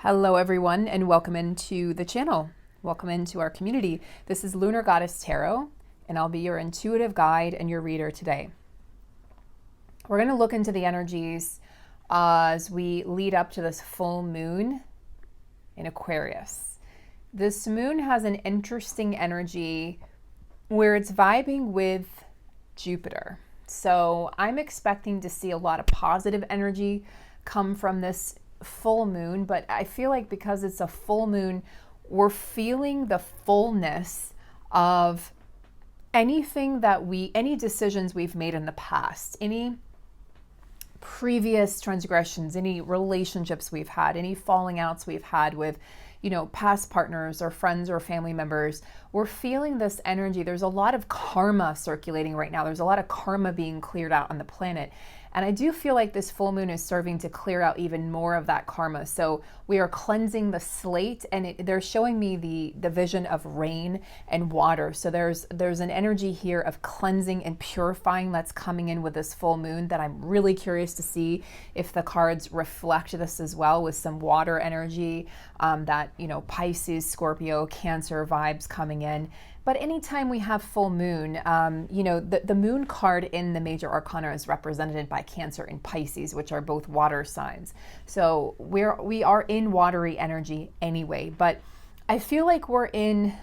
Hello everyone and welcome into the channel. Welcome into our community. This is Lunar Goddess Tarot and I'll be your intuitive guide and your reader today. We're going to look into the energies as we lead up to this full moon in Aquarius. This moon has an interesting energy where it's vibing with Jupiter. So I'm expecting to see a lot of positive energy come from this full moon, but I feel like because it's a full moon, we're feeling the fullness of any decisions we've made in the past, any previous transgressions, any relationships we've had, any falling outs we've had with, past partners or friends or family members. We're feeling this energy. There's a lot of karma circulating right now. There's a lot of karma being cleared out on the planet. And I do feel like this full moon is serving to clear out even more of that karma. So we are cleansing the slate, and they're showing me the vision of rain and water. So there's an energy here of cleansing and purifying that's coming in with this full moon that I'm really curious to see if the cards reflect this as well, with some water energy, that, Pisces, Scorpio, Cancer vibes coming in. But anytime we have full moon, the moon card in the major arcana is represented by Cancer and Pisces, which are both water signs. So we are in watery energy anyway, but I feel like we're in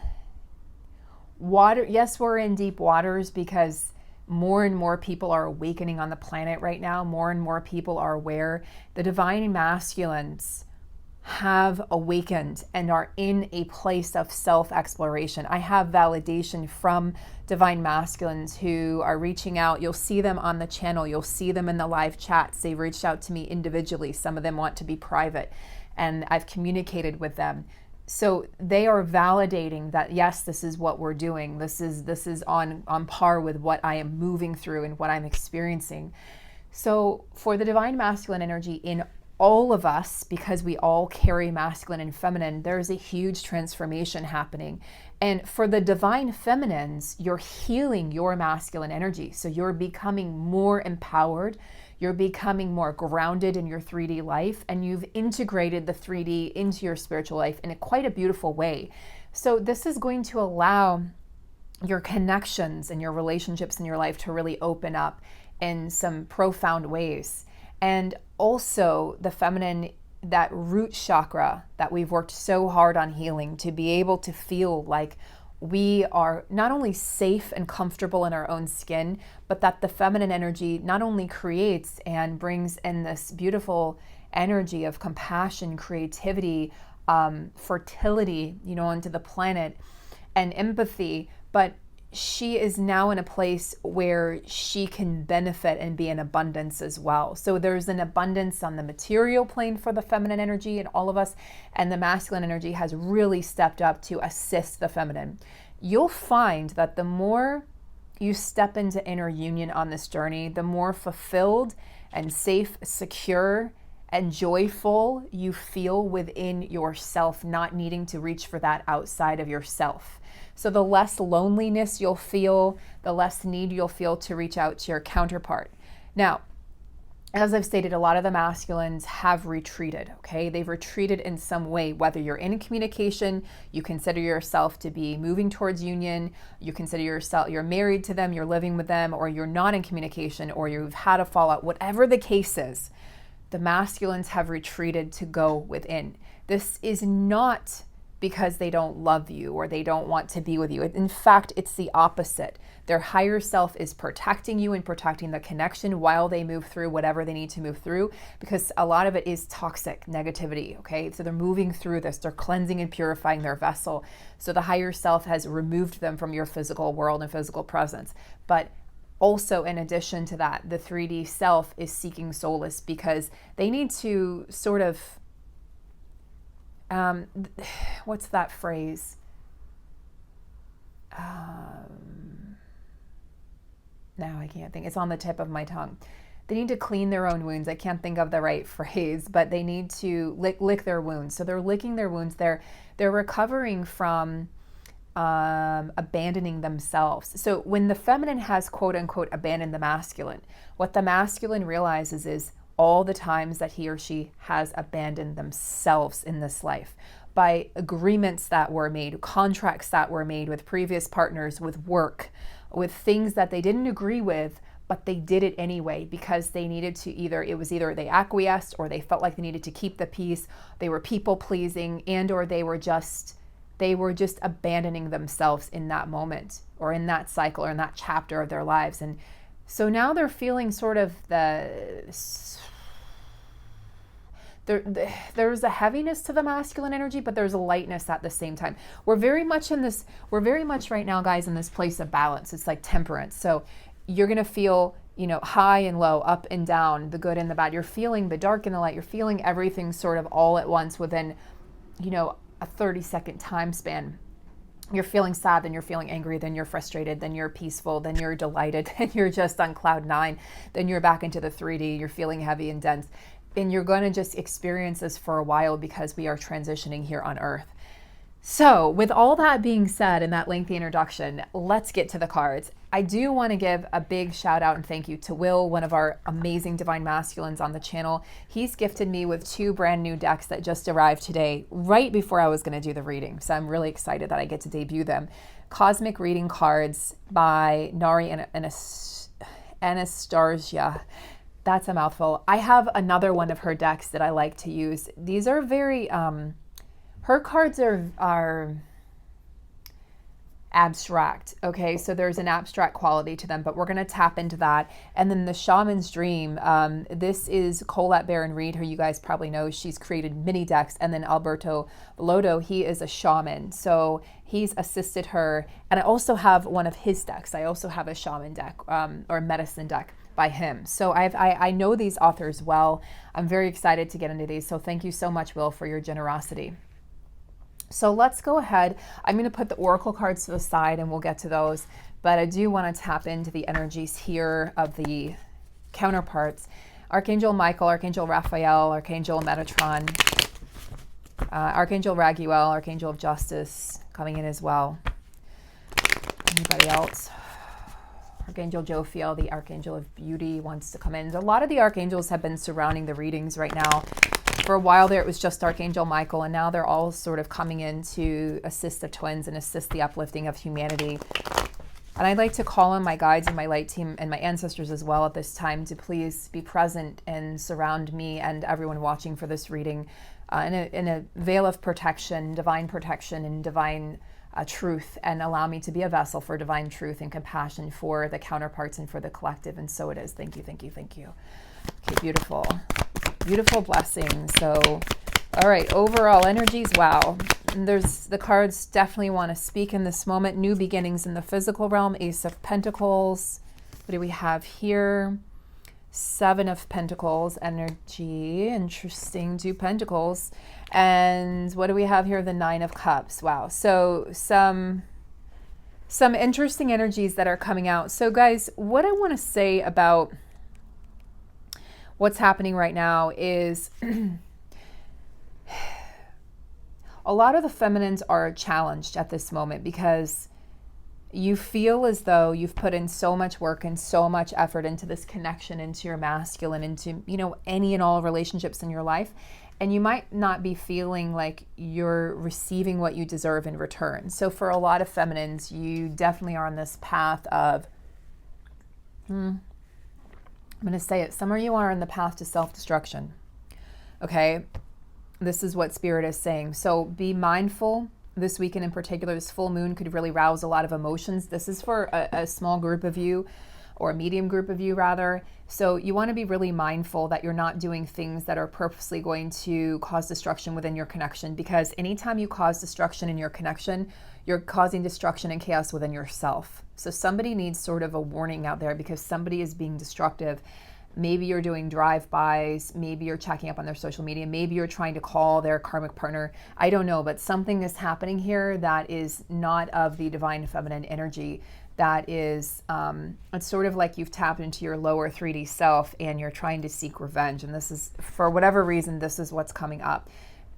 water. Yes, we're in deep waters because more and more people are awakening on the planet right now. More and more people are aware. The divine masculines have awakened and are in a place of self-exploration. I have validation from divine masculines who are reaching out. You'll see them on the channel. You'll see them in the live chats. They've reached out to me individually. Some of them want to be private, and I've communicated with them. So they are validating that, yes, this is what we're doing. This is on par with what I am moving through and what I'm experiencing. So for the divine masculine energy in all of us, because we all carry masculine and feminine, there's a huge transformation happening. And for the divine feminines, you're healing your masculine energy. So you're becoming more empowered. You're becoming more grounded in your 3D life, and you've integrated the 3D into your spiritual life in quite a beautiful way. So this is going to allow your connections and your relationships in your life to really open up in some profound ways. And also the feminine, that root chakra that we've worked so hard on healing, to be able to feel like we are not only safe and comfortable in our own skin, but that the feminine energy not only creates and brings in this beautiful energy of compassion, creativity, fertility, onto the planet, and empathy, but she is now in a place where she can benefit and be in abundance as well. So there's an abundance on the material plane for the feminine energy in all of us, and the masculine energy has really stepped up to assist the feminine. You'll find that the more you step into inner union on this journey, the more fulfilled and safe, secure, and joyful you feel within yourself, not needing to reach for that outside of yourself. So the less loneliness you'll feel, the less need you'll feel to reach out to your counterpart. Now, as I've stated, a lot of the masculines have retreated, okay? They've retreated in some way, whether you're in communication, you consider yourself to be moving towards union, you consider yourself, you're married to them, you're living with them, or you're not in communication, or you've had a fallout, whatever the case is, the masculines have retreated to go within. This is not because they don't love you or they don't want to be with you. In fact, it's the opposite. Their higher self is protecting you and protecting the connection while they move through whatever they need to move through, because a lot of it is toxic negativity, okay? So they're moving through this. They're cleansing and purifying their vessel. So the higher self has removed them from your physical world and physical presence. But also, in addition to that, the 3D self is seeking solace because they need to sort of what's that phrase? Now I can't think. It's on the tip of my tongue. They need to clean their own wounds. I can't think of the right phrase, but they need to lick their wounds. So they're licking their wounds. They're recovering from abandoning themselves. So when the feminine has quote unquote abandoned the masculine, what the masculine realizes is all the times that he or she has abandoned themselves in this life by agreements that were made, contracts that were made with previous partners, with work, with things that they didn't agree with, but they did it anyway because they needed to it was either they acquiesced or they felt like they needed to keep the peace, they were people pleasing, and or they were just abandoning themselves in that moment or in that cycle or in that chapter of their lives. And so now they're feeling sort of there's a heaviness to the masculine energy, but there's a lightness at the same time. We're very much right now, guys, in this place of balance. It's like temperance. So you're going to feel, high and low, up and down, the good and the bad. You're feeling the dark and the light. You're feeling everything sort of all at once within, a 30-second time span. You're feeling sad, then you're feeling angry, then you're frustrated, then you're peaceful, then you're delighted, then you're just on cloud 9, then you're back into the 3D, you're feeling heavy and dense. And you're going to just experience this for a while because we are transitioning here on Earth. So with all that being said in that lengthy introduction, let's get to the cards. I do want to give a big shout out and thank you to Will, one of our amazing divine masculines on the channel. He's gifted me with 2 brand new decks that just arrived today, right before I was going to do the reading. So I'm really excited that I get to debut them. Cosmic Reading Cards by Nari and Anastasia. That's a mouthful. I have another one of her decks that I like to use. These are very... her cards are abstract, okay? So there's an abstract quality to them, but we're going to tap into that. And then the Shaman's Dream, this is Colette Baron-Reed, who you guys probably know. She's created mini decks. And then Alberto Lodo, he is a shaman. So he's assisted her. And I also have one of his decks. I also have a shaman deck or medicine deck by him. So I know these authors well. I'm very excited to get into these. So thank you so much, Will, for your generosity. So let's go ahead. I'm going to put the oracle cards to the side and we'll get to those. But I do want to tap into the energies here of the counterparts. Archangel Michael, Archangel Raphael, Archangel Metatron, Archangel Raguel, Archangel of Justice coming in as well. Anybody else? Archangel Jophiel, the Archangel of Beauty, wants to come in. A lot of the archangels have been surrounding the readings right now. For a while there, it was just Archangel Michael, and now they're all sort of coming in to assist the twins and assist the uplifting of humanity. And I'd like to call on my guides and my light team and my ancestors as well at this time to please be present and surround me and everyone watching for this reading in a veil of protection, and divine truth, and allow me to be a vessel for divine truth and compassion for the counterparts and for the collective. And so it is. Thank you, thank you, thank you. Okay, beautiful. Beautiful blessing. So, all right, overall energies, wow. And there's the cards definitely want to speak in this moment. New beginnings in the physical realm. Ace of Pentacles. What do we have here? 7 of Pentacles energy. Interesting. 2 Pentacles. And what do we have here? The 9 of Cups. Wow. So some interesting energies that are coming out. So guys, what I want to say about what's happening right now is a lot of the feminines are challenged at this moment because you feel as though you've put in so much work and so much effort into this connection, into your masculine, into, any and all relationships in your life. And you might not be feeling like you're receiving what you deserve in return. So for a lot of feminines, you definitely are on this path of, I'm going to say it. Some of you are on the path to self-destruction. Okay. This is what Spirit is saying. So be mindful. This weekend in particular, this full moon could really rouse a lot of emotions. This is for a small group of you, or a medium group of you rather. So you want to be really mindful that you're not doing things that are purposely going to cause destruction within your connection, because anytime you cause destruction in your connection, you're causing destruction and chaos within yourself. So somebody needs sort of a warning out there because somebody is being destructive. Maybe you're doing drive-bys, maybe you're checking up on their social media, maybe you're trying to call their karmic partner. I don't know, but something is happening here that is not of the divine feminine energy. That is, it's sort of like you've tapped into your lower 3D self and you're trying to seek revenge. And this is, for whatever reason, this is what's coming up.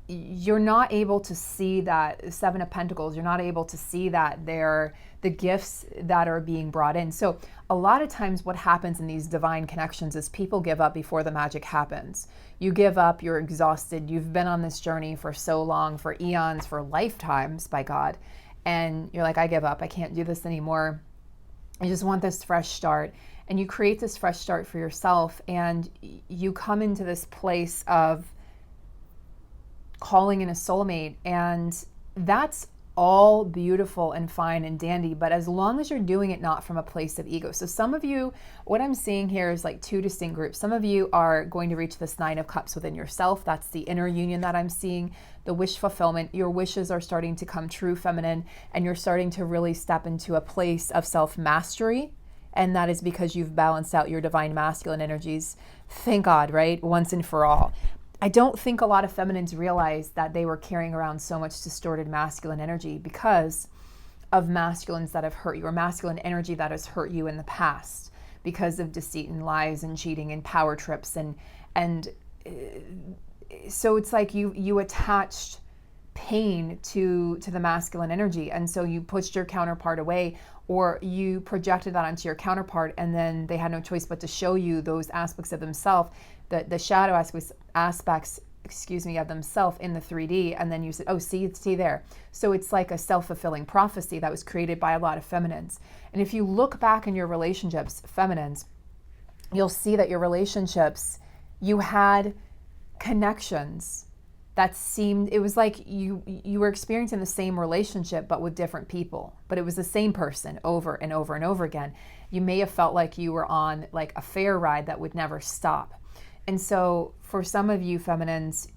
you're not able to see that Seven of Pentacles. You're not able to see that they're the gifts that are being brought in. So a lot of times what happens in these divine connections is people give up before the magic happens. You give up, you're exhausted. You've been on this journey for so long, for eons, for lifetimes, by God. And you're like, I give up. I can't do this anymore. I just want this fresh start. And you create this fresh start for yourself. And you come into this place of calling in a soulmate, and that's all beautiful and fine and dandy, but as long as you're doing it not from a place of ego. So some of you, what I'm seeing here is like two distinct groups. Some of you are going to reach this Nine of Cups within yourself. That's the inner union that I'm seeing, the wish fulfillment. Your wishes are starting to come true, feminine, and you're starting to really step into a place of self-mastery. And that is because you've balanced out your divine masculine energies. Thank God, right? Once and for all. I don't think a lot of feminines realize that they were carrying around so much distorted masculine energy because of masculines that have hurt you, or masculine energy that has hurt you in the past because of deceit and lies and cheating and power trips. And so it's like you attached pain to the masculine energy. And so you pushed your counterpart away, or you projected that onto your counterpart, and then they had no choice but to show you those aspects of themselves, the shadow aspects, of themselves in the 3D, and then you said, oh, see there. So it's like a self-fulfilling prophecy that was created by a lot of feminines. And if you look back in your relationships, feminines, you'll see that your relationships, you had connections that seemed, it was like you were experiencing the same relationship but with different people, but it was the same person over and over and over again. You may have felt like you were on like a fair ride that would never stop. And so for some of you feminines,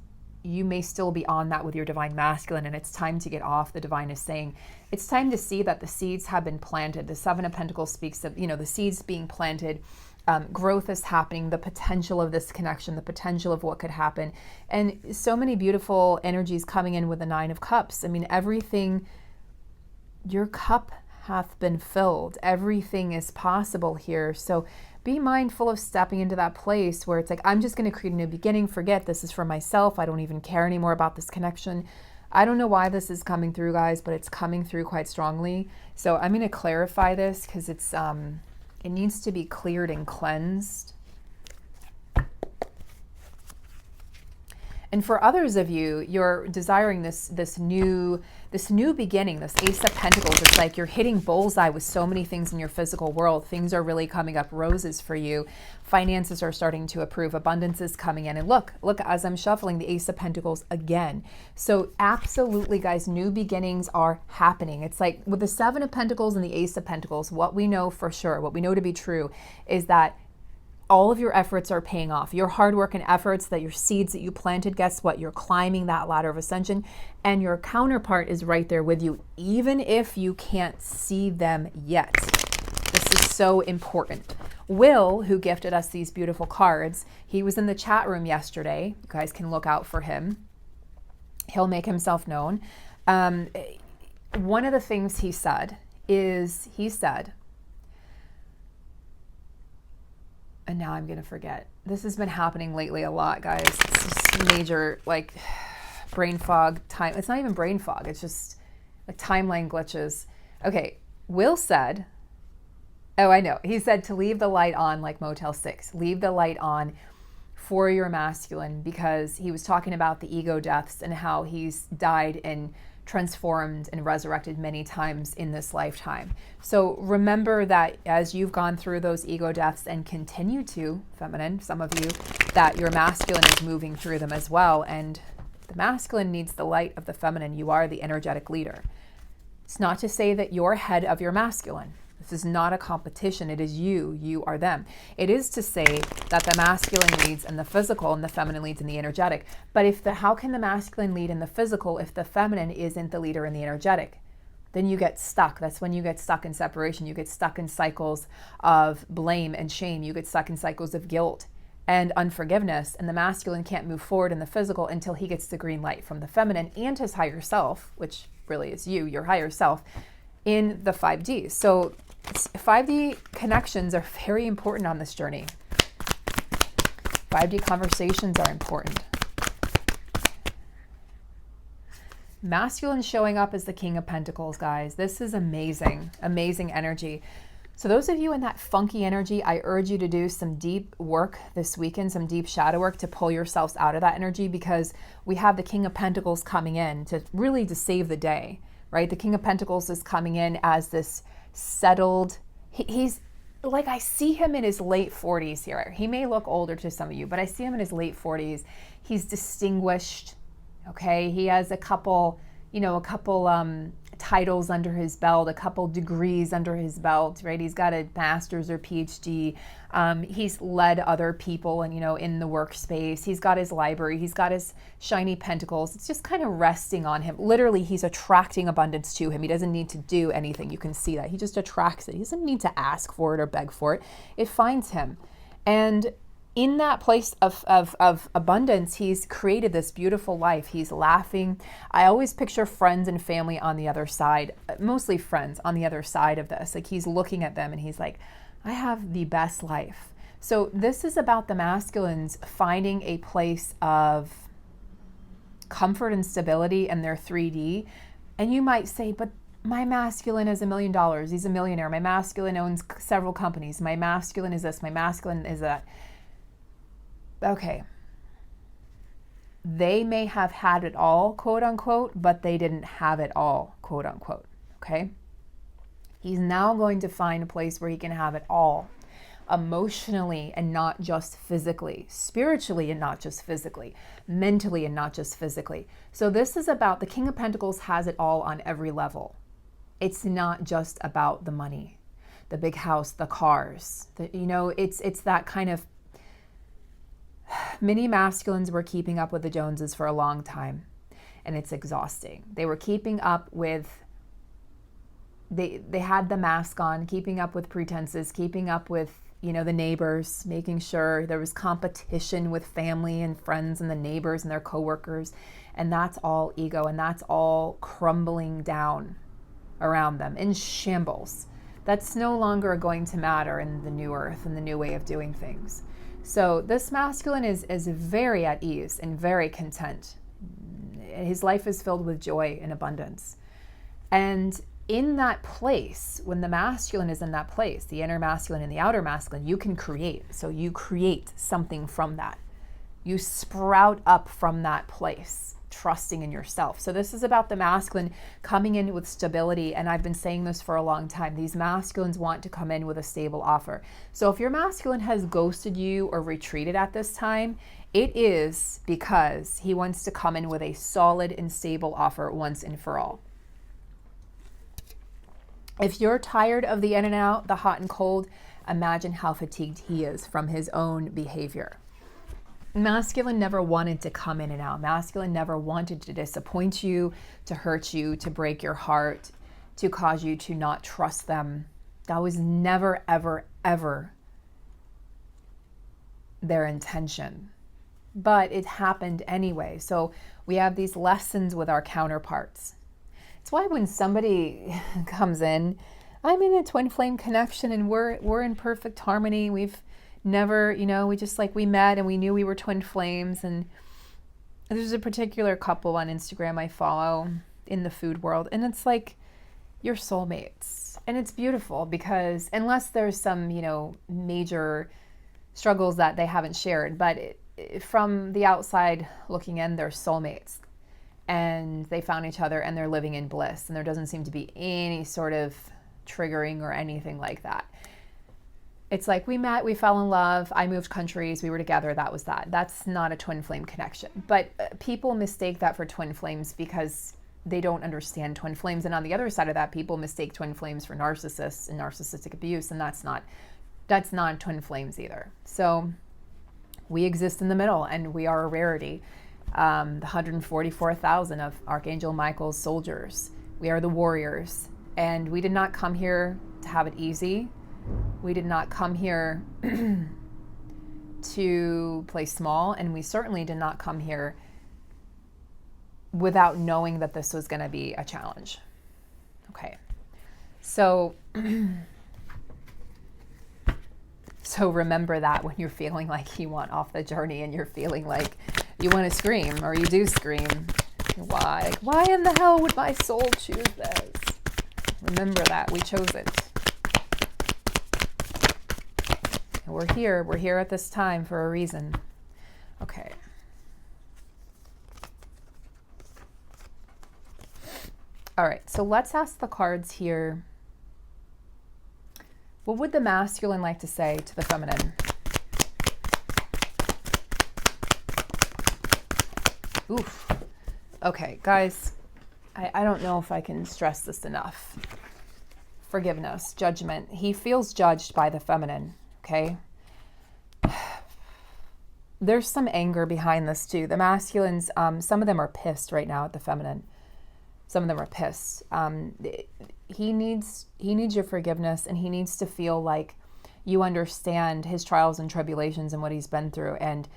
you may still be on that with your divine masculine, and it's time to get off. The divine is saying it's time to see that the seeds have been planted. The Seven of Pentacles speaks of, the seeds being planted. Growth is happening, the potential of this connection, the potential of what could happen. And so many beautiful energies coming in with the Nine of Cups. I mean, everything, your cup hath been filled. Everything is possible here. So be mindful of stepping into that place where it's like, I'm just going to create a new beginning. Forget this is for myself. I don't even care anymore about this connection. I don't know why this is coming through, guys, but it's coming through quite strongly. So I'm going to clarify this because it's it needs to be cleared and cleansed. And for others of you, you're desiring this new beginning, this Ace of Pentacles. It's like you're hitting bullseye with so many things in your physical world. Things are really coming up roses for you. Finances are starting to improve. Abundance is coming in. And look, as I'm shuffling the Ace of Pentacles again. So absolutely, guys, new beginnings are happening. It's like with the Seven of Pentacles and the Ace of Pentacles, what we know for sure, what we know to be true is that all of your efforts are paying off. Your hard work and efforts, that your seeds that you planted, guess what? You're climbing that ladder of ascension, and your counterpart is right there with you, even if you can't see them yet. This is so important. Will, who gifted us these beautiful cards, he was in the chat room yesterday. You guys can look out for him. He'll make himself known. One of the things he said is, and now I'm going to forget. This has been happening lately a lot, guys. It's just major, like, brain fog. It's not even brain fog. It's just like timeline glitches. Okay, Will said, oh, I know. He said to leave the light on like Motel 6. Leave the light on for your masculine, because he was talking about the ego deaths and how he's died and transformed and resurrected many times in this lifetime. So remember that as you've gone through those ego deaths and continue to, feminine, some of you, that your masculine is moving through them as well. And the masculine needs the light of the feminine. You are the energetic leader. It's not to say that you're ahead of your masculine. This is not a competition. It is you are them. It is to say that the masculine leads in the physical and the feminine leads in the energetic. But how can the masculine lead in the physical if the feminine isn't the leader in the energetic? Then you get stuck. That's when you get stuck in separation. You get stuck in cycles of blame and shame. You get stuck in cycles of guilt and unforgiveness. And the masculine can't move forward in the physical until he gets the green light from the feminine and his higher self, which really is you, your higher self, in the 5D. So 5D connections are very important on this journey. 5D conversations are important. Masculine showing up as the King of Pentacles, guys. This is amazing, amazing energy. So those of you in that funky energy, I urge you to do some deep work this weekend, some deep shadow work to pull yourselves out of that energy, because we have the King of Pentacles coming in to really to save the day, right? The King of Pentacles is coming in as this settled, he's like, I see him in his late 40s here. He may look older to some of you, but I see him in his late 40s. He's distinguished, okay? He has a couple titles under his belt, a couple degrees under his belt, right? He's got a master's or PhD. He's led other people and, in the workspace. He's got his library. He's got his shiny pentacles. It's just kind of resting on him. Literally, he's attracting abundance to him. He doesn't need to do anything. You can see that. He just attracts it. He doesn't need to ask for it or beg for it. It finds him. And in that place of abundance, he's created this beautiful life. He's laughing. I always picture friends and family on the other side, mostly friends on the other side of this. Like, he's looking at them and he's like, I have the best life. So this is about the masculines finding a place of comfort and stability in their 3D. And you might say, but my masculine is $1 million. He's a millionaire. My masculine owns several companies. My masculine is this. My masculine is that. Okay, they may have had it all, quote unquote, but they didn't have it all, quote unquote, okay? He's now going to find a place where he can have it all, emotionally and not just physically, spiritually and not just physically, mentally and not just physically. So this is about, the King of Pentacles has it all on every level. It's not just about the money, the big house, the cars, it's that kind of. Many masculines were keeping up with the Joneses for a long time, and it's exhausting. They were keeping up with, they had the mask on, keeping up with pretenses, keeping up with, the neighbors, making sure there was competition with family and friends and the neighbors and their coworkers. And that's all ego, and that's all crumbling down around them in shambles. That's no longer going to matter in the new earth and the new way of doing things. So this masculine is very at ease and very content. His life is filled with joy and abundance. And in that place, when the masculine is in that place, the inner masculine and the outer masculine, you can create. So you create something from that. You sprout up from that place, trusting in yourself. So this is about the masculine coming in with stability. And I've been saying this for a long time. These masculines want to come in with a stable offer. So if your masculine has ghosted you or retreated at this time, it is because he wants to come in with a solid and stable offer once and for all. If you're tired of the in and out, the hot and cold, imagine how fatigued he is from his own behavior. Masculine never wanted to come in and out. Masculine never wanted to disappoint you, to hurt you, to break your heart, to cause you to not trust them. That was never, ever, ever their intention. But it happened anyway. So we have these lessons with our counterparts. It's why when somebody comes in, I'm in a twin flame connection and we're in perfect harmony. We've never, we met and we knew we were twin flames. And there's a particular couple on Instagram I follow in the food world. And it's like, you're soulmates. And it's beautiful because unless there's some, major struggles that they haven't shared, but from the outside looking in, they're soulmates. And they found each other and they're living in bliss. And there doesn't seem to be any sort of triggering or anything like that. It's like we met, we fell in love, I moved countries, we were together, that was that. That's not a twin flame connection. But people mistake that for twin flames because they don't understand twin flames. And on the other side of that, people mistake twin flames for narcissists and narcissistic abuse. And that's not twin flames either. So we exist in the middle and we are a rarity. The 144,000 of Archangel Michael's soldiers. We are the warriors. And we did not come here to have it easy. We did not come here to play small, and we certainly did not come here without knowing that this was going to be a challenge. Okay. So remember that when you're feeling like you want off the journey and you're feeling like you want to scream or you do scream. Why? Why in the hell would my soul choose this? Remember that. We chose it. And we're here. We're here at this time for a reason. Okay. All right. So let's ask the cards here. What would the masculine like to say to the feminine? Oof. Okay, guys, I don't know if I can stress this enough. Forgiveness, judgment. He feels judged by the feminine, okay? There's some anger behind this too. The masculines, some of them are pissed right now at the feminine. Some of them are pissed. He needs your forgiveness, and he needs to feel like you understand his trials and tribulations and what he's been through. And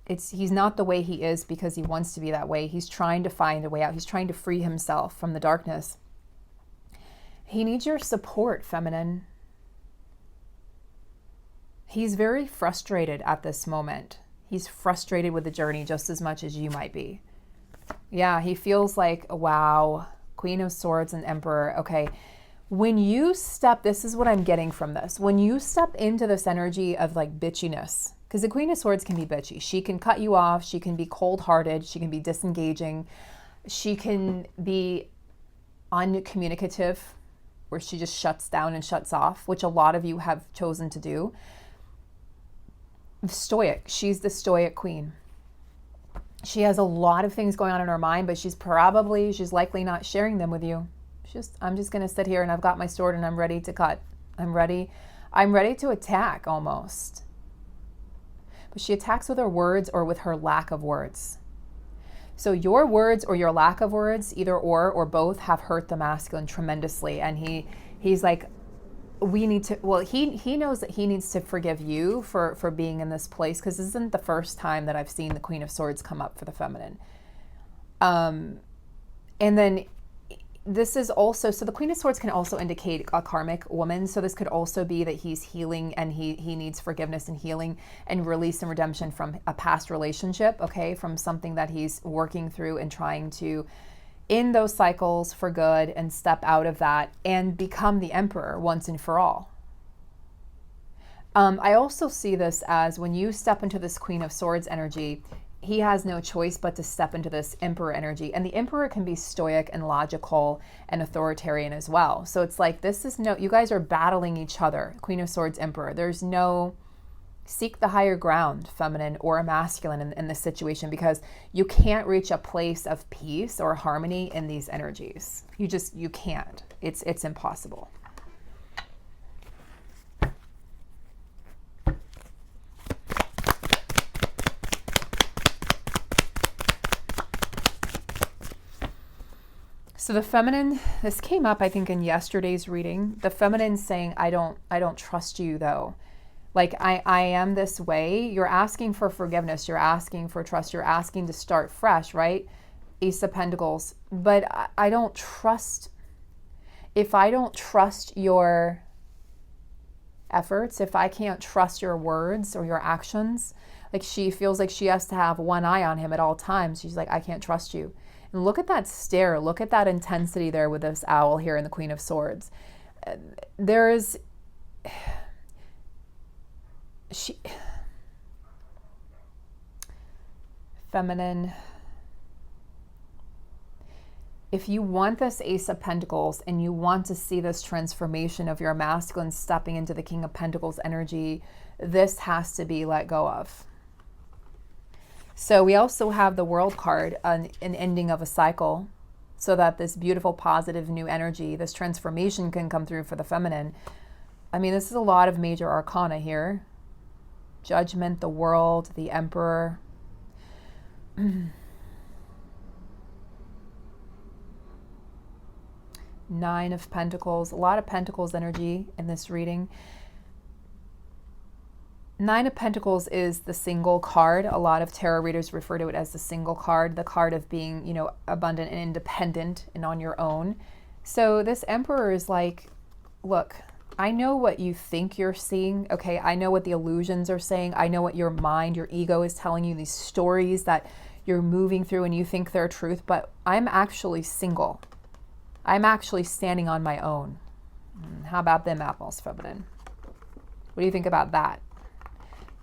he's not the way he is because he wants to be that way. He's trying to find a way out. He's trying to free himself from the darkness. He needs your support, feminine. He's very frustrated at this moment. He's frustrated with the journey just as much as you might be. Yeah, he feels like, wow, Queen of Swords and Emperor. Okay, when you step, this is what I'm getting from this. When you step into this energy of like bitchiness, because the Queen of Swords can be bitchy. She can cut you off. She can be cold-hearted. She can be disengaging. She can be uncommunicative, where she just shuts down and shuts off, which a lot of you have chosen to do. Stoic. She's the stoic queen. She has a lot of things going on in her mind, but she's likely not sharing them with you. I'm just going to sit here and I've got my sword and I'm ready to cut. I'm ready to attack almost. But she attacks with her words or with her lack of words. So your words or your lack of words, either or both, have hurt the masculine tremendously. And he's like, he knows that he needs to forgive you for being in this place, because this isn't the first time that I've seen the Queen of Swords come up for the feminine. And then this is also, so the Queen of Swords can also indicate a karmic woman. So this could also be that he's healing and he needs forgiveness and healing and release and redemption from a past relationship, okay? From something that he's working through and trying to end those cycles for good and step out of that and become the Emperor once and for all. I also see this as when you step into this Queen of Swords energy, he has no choice but to step into this Emperor energy. And the Emperor can be stoic and logical and authoritarian as well. So it's like, you guys are battling each other, Queen of Swords, Emperor. There's no seek the higher ground, feminine or a masculine in this situation, because you can't reach a place of peace or harmony in these energies. You can't. It's impossible. So the feminine, this came up, I think, in yesterday's reading. The feminine saying, I don't trust you though. Like I am this way. You're asking for forgiveness. You're asking for trust. You're asking to start fresh, right? Ace of Pentacles. But I don't trust, if I don't trust your efforts, if I can't trust your words or your actions, like she feels like she has to have one eye on him at all times. She's like, I can't trust you. And look at that stare. Look at that intensity there with this owl here in the Queen of Swords. There is... Feminine. If you want this Ace of Pentacles and you want to see this transformation of your masculine stepping into the King of Pentacles energy, this has to be let go of. So we also have the World card, an ending of a cycle, so that this beautiful, positive, new energy, this transformation can come through for the feminine. I mean, this is a lot of major arcana here. Judgment, the World, the Emperor. Nine of Pentacles, a lot of Pentacles energy in this reading. Nine of Pentacles is the single card. A lot of tarot readers refer to it as the single card, the card of being, abundant and independent and on your own. So this Emperor is like, look, I know what you think you're seeing, okay? I know what the illusions are saying. I know what your mind, your ego is telling you, these stories that you're moving through and you think they're truth, but I'm actually single. I'm actually standing on my own. How about them apples, feminine? What do you think about that?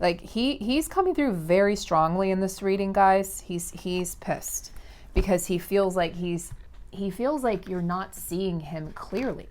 Like he's coming through very strongly in this reading, guys. He's pissed because he feels like you're not seeing him clearly.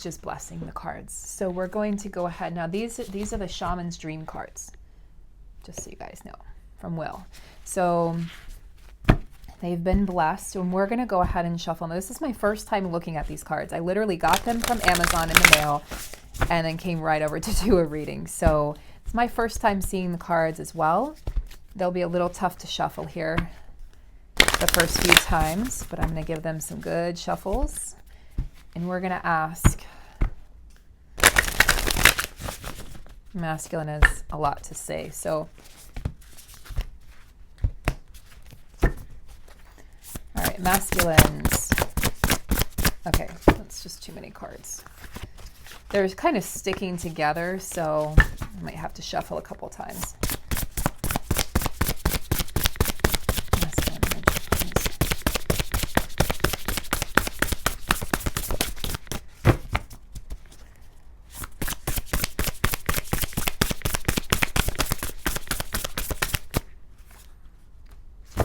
Just blessing the cards. So we're going to go ahead now. These are the Shaman's Dream cards, just so you guys know, from Will. So they've been blessed, and we're going to go ahead and shuffle. Now, this is my first time looking at these cards. I literally got them from Amazon in the mail and then came right over to do a reading. So it's my first time seeing the cards as well. They'll be a little tough to shuffle here the first few times, but I'm going to give them some good shuffles. And we're going to ask, masculine has a lot to say. So, all right, masculines. Okay, that's just too many cards. They're kind of sticking together, so I might have to shuffle a couple times.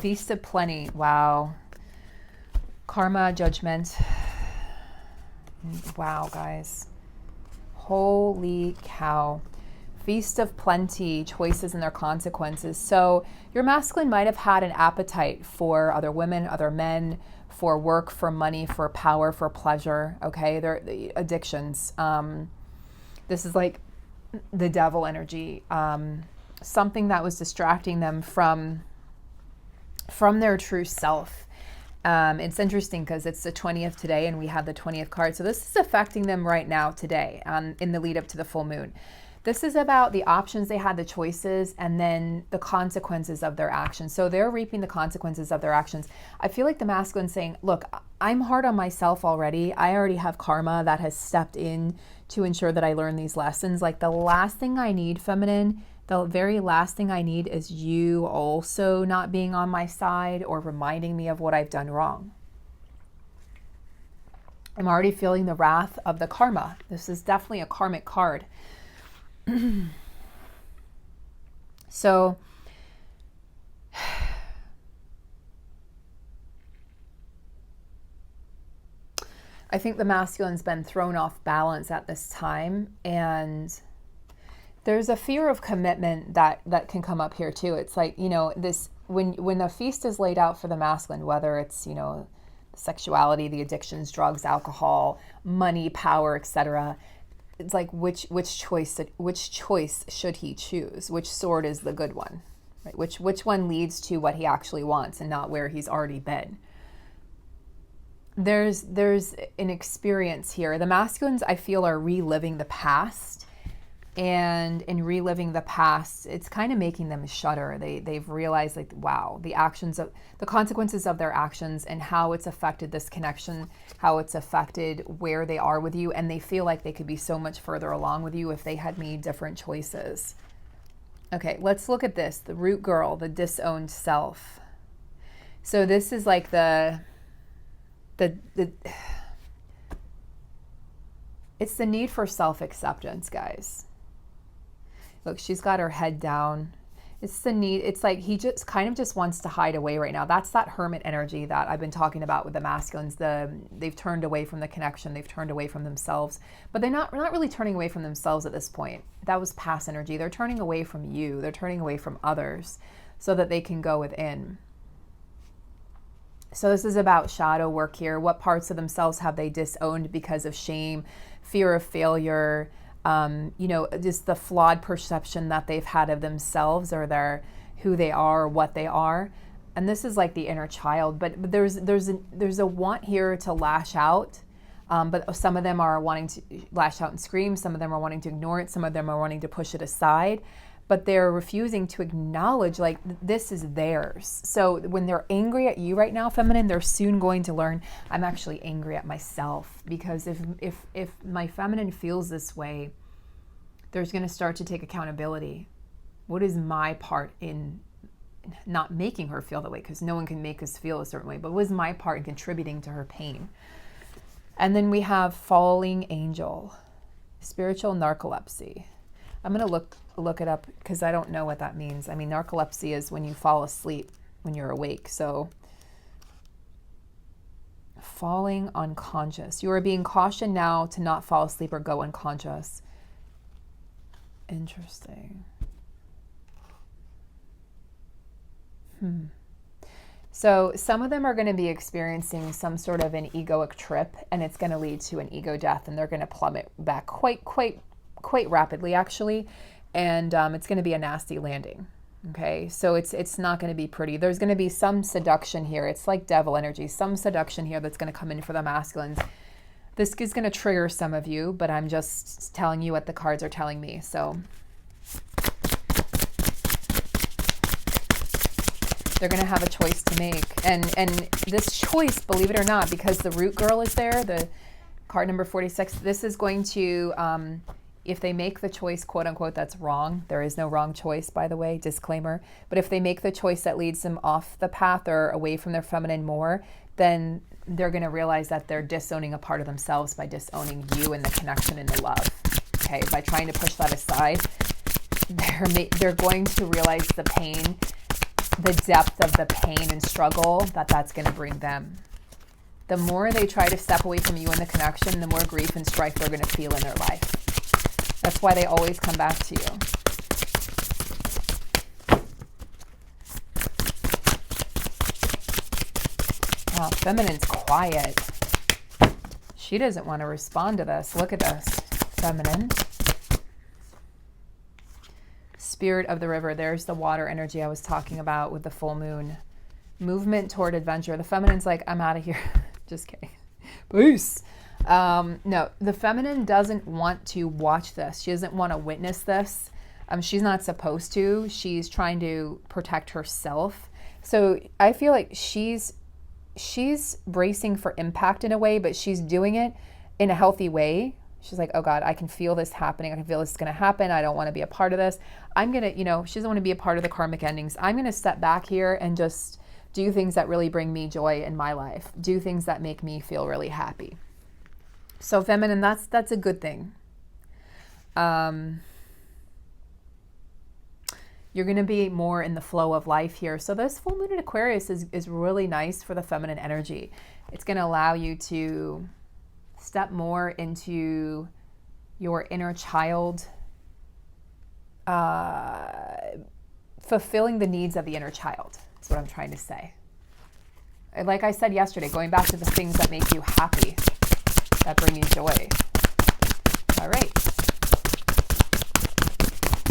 Feast of Plenty. Wow. Karma, judgment. Wow, guys. Holy cow. Feast of Plenty, choices and their consequences. So your masculine might have had an appetite for other women, other men, for work, for money, for power, for pleasure. Okay, they're addictions. This is like the devil energy. Something that was distracting them from their true self. It's interesting because it's the 20th today and we have the 20th card. So this is affecting them right now today, in the lead up to the full moon. This is about the options they had, the choices, and then the consequences of their actions. So they're reaping the consequences of their actions. I feel like the masculine saying, look, I'm hard on myself already. I already have karma that has stepped in to ensure that I learn these lessons. Like the last thing I need, feminine, the very last thing I need is you also not being on my side or reminding me of what I've done wrong. I'm already feeling the wrath of the karma. This is definitely a karmic card. So, I think the masculine's been thrown off balance at this time, and there's a fear of commitment that can come up here too. It's like, this when the feast is laid out for the masculine, whether it's, sexuality, the addictions, drugs, alcohol, money, power, etc. It's like which choice should he choose? Which sword is the good one? Right? Which one leads to what he actually wants and not where he's already been? There's an experience here. The masculines, I feel, are reliving the past. And in reliving the past, it's kind of making them shudder. They've realized, like, wow, the consequences of their actions and how it's affected this connection, how it's affected where they are with you. And they feel like they could be so much further along with you if they had made different choices. Okay, let's look at this. The root girl, the disowned self. So this is like it's the need for self-acceptance, guys. Look, she's got her head down. It's the need. It's like he just kind of just wants to hide away right now. That's that hermit energy that I've been talking about with the masculines. They've turned away from the connection. They've turned away from themselves. But we're not really turning away from themselves at this point. That was past energy. They're turning away from you. They're turning away from others so that they can go within. So this is about shadow work here. What parts of themselves have they disowned because of shame, fear of failure, just the flawed perception that they've had of themselves or who they are or what they are. And this is like the inner child, but there's a want here to lash out But some of them are wanting to lash out and scream. Some of them are wanting to ignore it. Some of them are wanting to push it aside. But they're refusing to acknowledge, like, this is theirs. So when they're angry at you right now, feminine, they're soon going to learn, I'm actually angry at myself. Because if my feminine feels this way, there's going to start to take accountability. What is my part in not making her feel that way? Because no one can make us feel a certain way. But what is my part in contributing to her pain? And then we have falling angel, spiritual narcolepsy. I'm going to look it up because I don't know what that means. I mean, narcolepsy is when you fall asleep when you're awake. So falling unconscious. You are being cautioned now to not fall asleep or go unconscious. Interesting. So some of them are going to be experiencing some sort of an egoic trip, and it's going to lead to an ego death, and they're going to plummet back quite rapidly, actually. And it's going to be a nasty landing. Okay, so it's not going to be pretty. There's going to be some seduction here. It's like devil energy, some seduction here that's going to come in for the masculines. This is going to trigger some of you, but I'm just telling you what the cards are telling me. So they're going to have a choice to make. And this choice, believe it or not, because the root girl is there, the card number 46, this is going to, if they make the choice, quote unquote, that's wrong. There is no wrong choice, by the way, disclaimer. But if they make the choice that leads them off the path or away from their feminine more, then they're going to realize that they're disowning a part of themselves by disowning you and the connection and the love. Okay, by trying to push that aside, they're going to realize the pain, the depth of the pain and struggle that's going to bring them. The more they try to step away from you and the connection, the more grief and strife they're going to feel in their life. That's why they always come back to you. Wow, feminine's quiet. She doesn't want to respond to this. Look at this, feminine. Spirit of the river. There's the water energy I was talking about with the full moon. Movement toward adventure. The feminine's like, I'm out of here. Just kidding. Peace. No, the feminine doesn't want to watch this. She doesn't want to witness this. She's not supposed to. She's trying to protect herself. So I feel like she's bracing for impact in a way, but she's doing it in a healthy way. She's like, oh God, I can feel this happening. I can feel this is going to happen. I don't want to be a part of this. I'm going to, she doesn't want to be a part of the karmic endings. I'm going to step back here and just do things that really bring me joy in my life. Do things that make me feel really happy. So feminine, that's a good thing. You're going to be more in the flow of life here. So this full moon in Aquarius is really nice for the feminine energy. It's going to allow you to step more into your inner child, fulfilling the needs of the inner child. That's what I'm trying to say. Like I said yesterday, going back to the things that make you happy, that bring you joy. All right.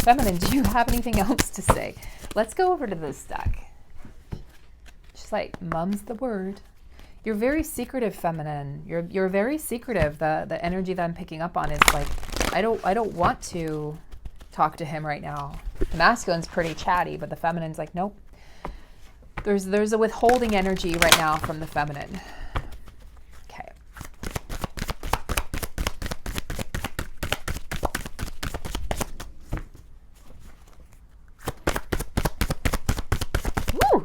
Feminine, do you have anything else to say? Let's go over to this deck. She's like, mum's the word. You're very secretive, feminine. You're very secretive. The energy that I'm picking up on is like, I don't want to talk to him right now. The masculine's pretty chatty, but the feminine's like, nope. There's a withholding energy right now from the feminine. Okay. Woo!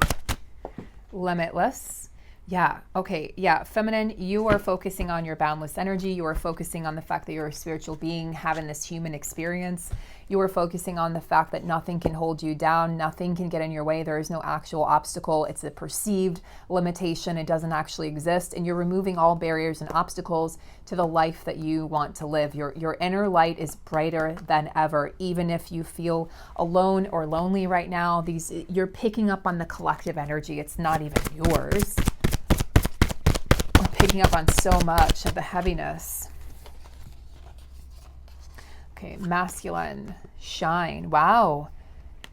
Limitless. Yeah. Okay. Yeah. Feminine, you are focusing on your boundless energy. You are focusing on the fact that you're a spiritual being having this human experience. You are focusing on the fact that nothing can hold you down. Nothing can get in your way. There is no actual obstacle. It's a perceived limitation. It doesn't actually exist. And you're removing all barriers and obstacles to the life that you want to live. Your inner light is brighter than ever. Even if you feel alone or lonely right now, you're picking up on the collective energy. It's not even yours. We're picking up on so much of the heaviness. Okay, masculine, shine. Wow.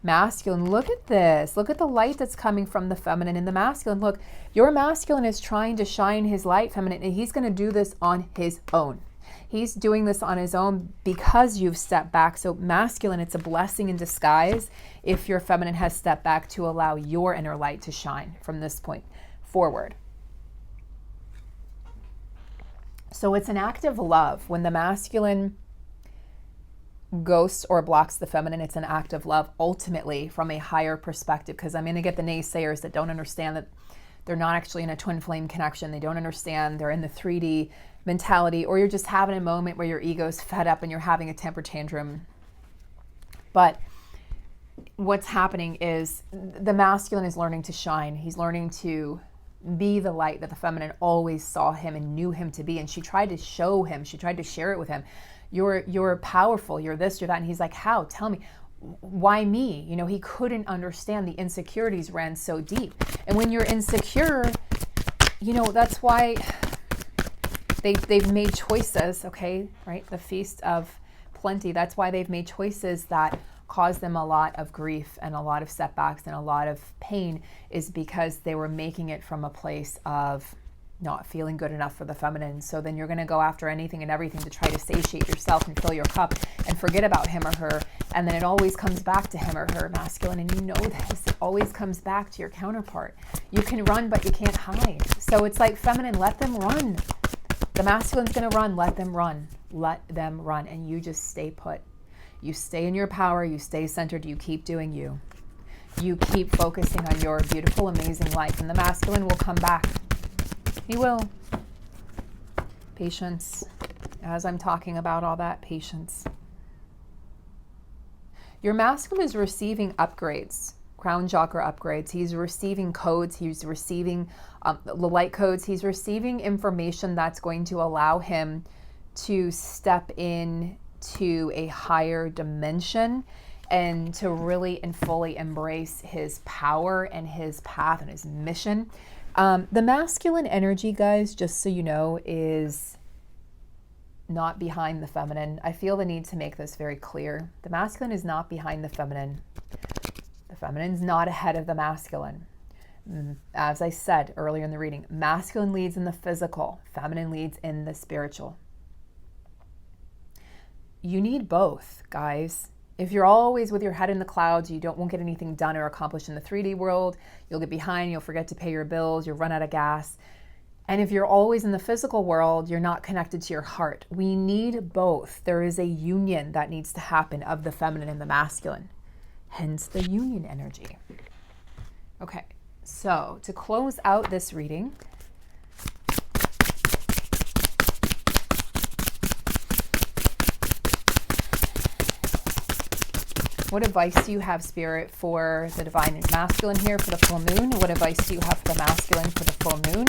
Masculine, look at this. Look at the light that's coming from the feminine and the masculine. Look, your masculine is trying to shine his light, feminine, and he's going to do this on his own. He's doing this on his own because you've stepped back. So masculine, it's a blessing in disguise if your feminine has stepped back to allow your inner light to shine from this point forward. So it's an act of love. When the masculine ghosts or blocks the feminine, it's an act of love ultimately from a higher perspective, because I'm going to get the naysayers that don't understand that they're not actually in a twin flame connection. They don't understand they're in the 3D mentality, or you're just having a moment where your ego's fed up and you're having a temper tantrum. But what's happening is the masculine is learning to shine. He's learning to be the light that the feminine always saw him and knew him to be. And she tried to show him, she tried to share it with him. You're powerful, you're this, you're that. And he's like, how? Tell me. Why me? You know, he couldn't understand. The insecurities ran so deep. And when you're insecure, you know, that's why they've made choices, okay, right? The Feast of Plenty, that's why they've made choices that cause them a lot of grief and a lot of setbacks and a lot of pain, is because they were making it from a place of not feeling good enough for the feminine. So then you're going to go after anything and everything to try to satiate yourself and fill your cup and forget about him or her. And then it always comes back to him or her, masculine. And you know this, it always comes back to your counterpart. You can run, but you can't hide. So it's like, feminine, let them run. The masculine's going to run, let them run. Let them run. And you just stay put. You stay in your power, you stay centered, you keep doing you. You keep focusing on your beautiful, amazing life. And the masculine will come back. He will. Patience. As I'm talking about all that, patience. Your masculine is receiving upgrades, crown chakra upgrades. He's receiving codes. He's receiving the light codes. He's receiving information that's going to allow him to step in to a higher dimension and to really and fully embrace his power and his path and his mission. The masculine energy, guys, just so you know, is not behind the feminine. I feel the need to make this very clear. The masculine is not behind the feminine. The feminine's not ahead of the masculine. As I said earlier in the reading, masculine leads in the physical, feminine leads in the spiritual. You need both, guys. If you're always with your head in the clouds, you won't get anything done or accomplished in the 3D world. You'll get behind, you'll forget to pay your bills, you'll run out of gas. And if you're always in the physical world, you're not connected to your heart. We need both. There is a union that needs to happen of the feminine and the masculine, hence the union energy. Okay, so to close out this reading, what advice do you have, Spirit, for the divine and masculine here for the full moon? What advice do you have for the masculine for the full moon?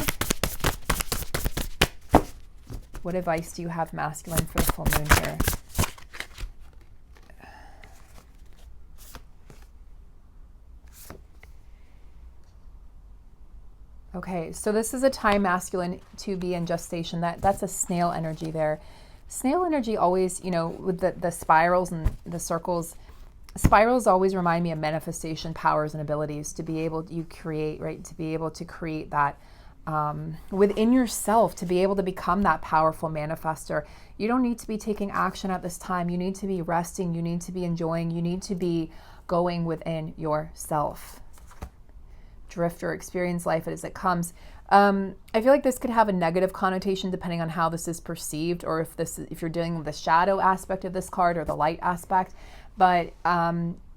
What advice do you have, masculine, for the full moon here? Okay, so this is a time, masculine, to be in gestation. That's a snail energy there. Snail energy always, you know, with the spirals and the circles, spirals always remind me of manifestation powers and abilities to be able to create, right? To be able to create that within yourself, to be able to become that powerful manifester. You don't need to be taking action at this time. You need to be resting. You need to be enjoying. You need to be going within yourself. Drift or experience life as it comes. I feel like this could have a negative connotation depending on how this is perceived, or if you're dealing with the shadow aspect of this card or the light aspect. But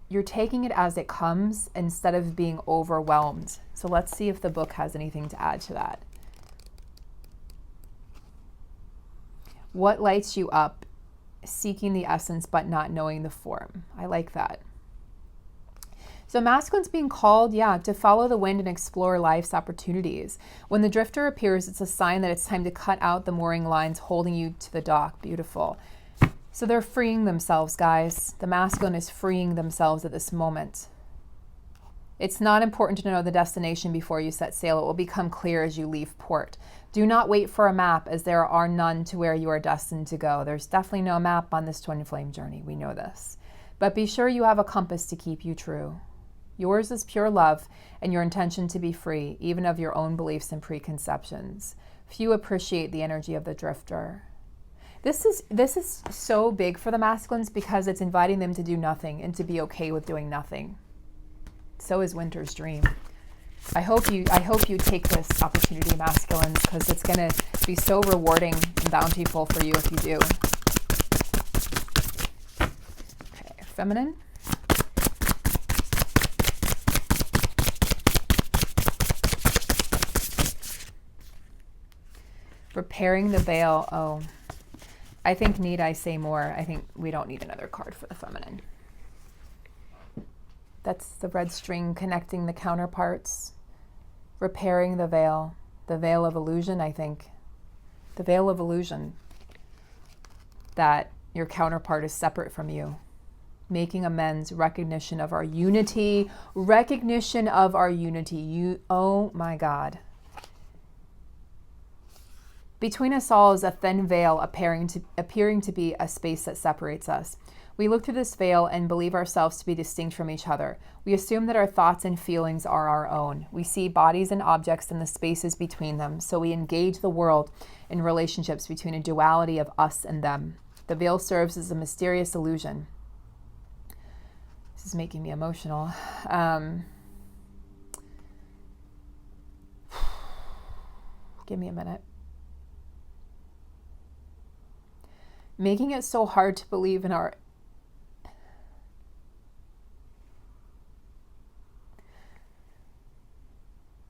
you're taking it as it comes instead of being overwhelmed. So let's see if the book has anything to add to that. What lights you up? Seeking the essence but not knowing the form. I like that. So masculine's being called, to follow the wind and explore life's opportunities. When the drifter appears, it's a sign that it's time to cut out the mooring lines holding you to the dock. Beautiful. So they're freeing themselves, guys. The masculine is freeing themselves at this moment. It's not important to know the destination before you set sail. It will become clear as you leave port. Do not wait for a map, as there are none to where you are destined to go. There's definitely no map on this twin flame journey. We know this. But be sure you have a compass to keep you true. Yours is pure love and your intention to be free, even of your own beliefs and preconceptions. Few appreciate the energy of the drifter. This is so big for the masculines because it's inviting them to do nothing and to be okay with doing nothing. So is Winter's Dream. I hope you take this opportunity, masculines, because it's going to be so rewarding and bountiful for you if you do. Okay, feminine. Repairing the veil. Oh, I think need I say more? I think we don't need another card for the feminine. That's the red string connecting the counterparts. Repairing the veil of illusion, I think. The veil of illusion that your counterpart is separate from you. Making amends, recognition of our unity. Recognition of our unity. Oh my God. Between us all is a thin veil appearing to be a space that separates us. We look through this veil and believe ourselves to be distinct from each other. We assume that our thoughts and feelings are our own. We see bodies and objects and the spaces between them, so we engage the world in relationships between a duality of us and them. The veil serves as a mysterious illusion. This is making me emotional. Give me a minute. Making it so hard to believe in our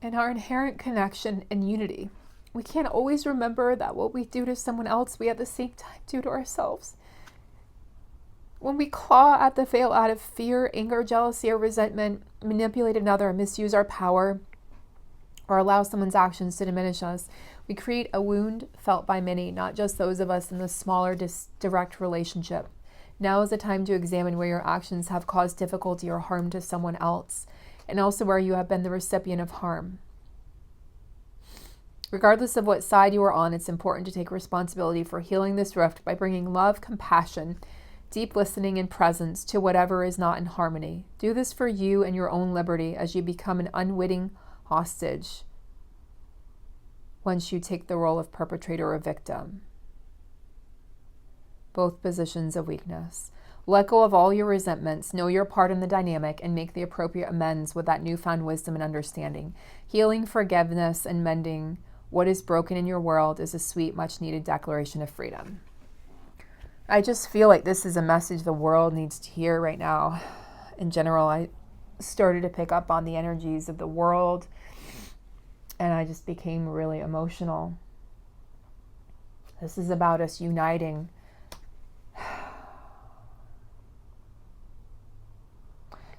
inherent connection and unity. We can't always remember that what we do to someone else, we at the same time do to ourselves. When we claw at the veil out of fear, anger, jealousy, or resentment, manipulate another, misuse our power, or allow someone's actions to diminish us, we create a wound felt by many, not just those of us in the smaller, direct relationship. Now is the time to examine where your actions have caused difficulty or harm to someone else, and also where you have been the recipient of harm. Regardless of what side you are on, it's important to take responsibility for healing this rift by bringing love, compassion, deep listening, and presence to whatever is not in harmony. Do this for you and your own liberty as you become an unwitting hostage once you take the role of perpetrator or victim. Both positions of weakness. Let go of all your resentments, know your part in the dynamic, and make the appropriate amends with that newfound wisdom and understanding. Healing, forgiveness, and mending what is broken in your world is a sweet, much-needed declaration of freedom. I just feel like this is a message the world needs to hear right now. In general, I started to pick up on the energies of the world, and I just became really emotional. This is about us uniting.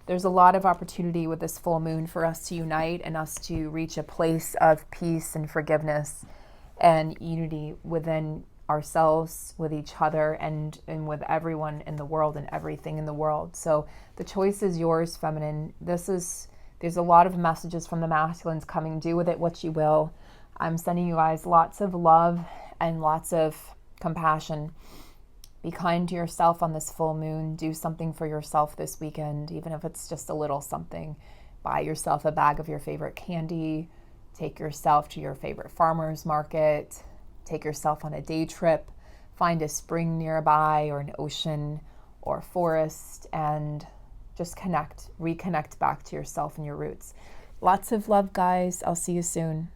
There's a lot of opportunity with this full moon for us to unite and us to reach a place of peace and forgiveness and unity within ourselves, with each other, and with everyone in the world and everything in the world. So the choice is yours, feminine. There's a lot of messages from the masculines coming. Do with it what you will. I'm sending you guys lots of love and lots of compassion. Be kind to yourself on this full moon. Do something for yourself this weekend, even if it's just a little something. Buy yourself a bag of your favorite candy. Take yourself to your favorite farmer's market. Take yourself on a day trip. Find a spring nearby or an ocean or forest and just reconnect back to yourself and your roots. Lots of love, guys. I'll see you soon.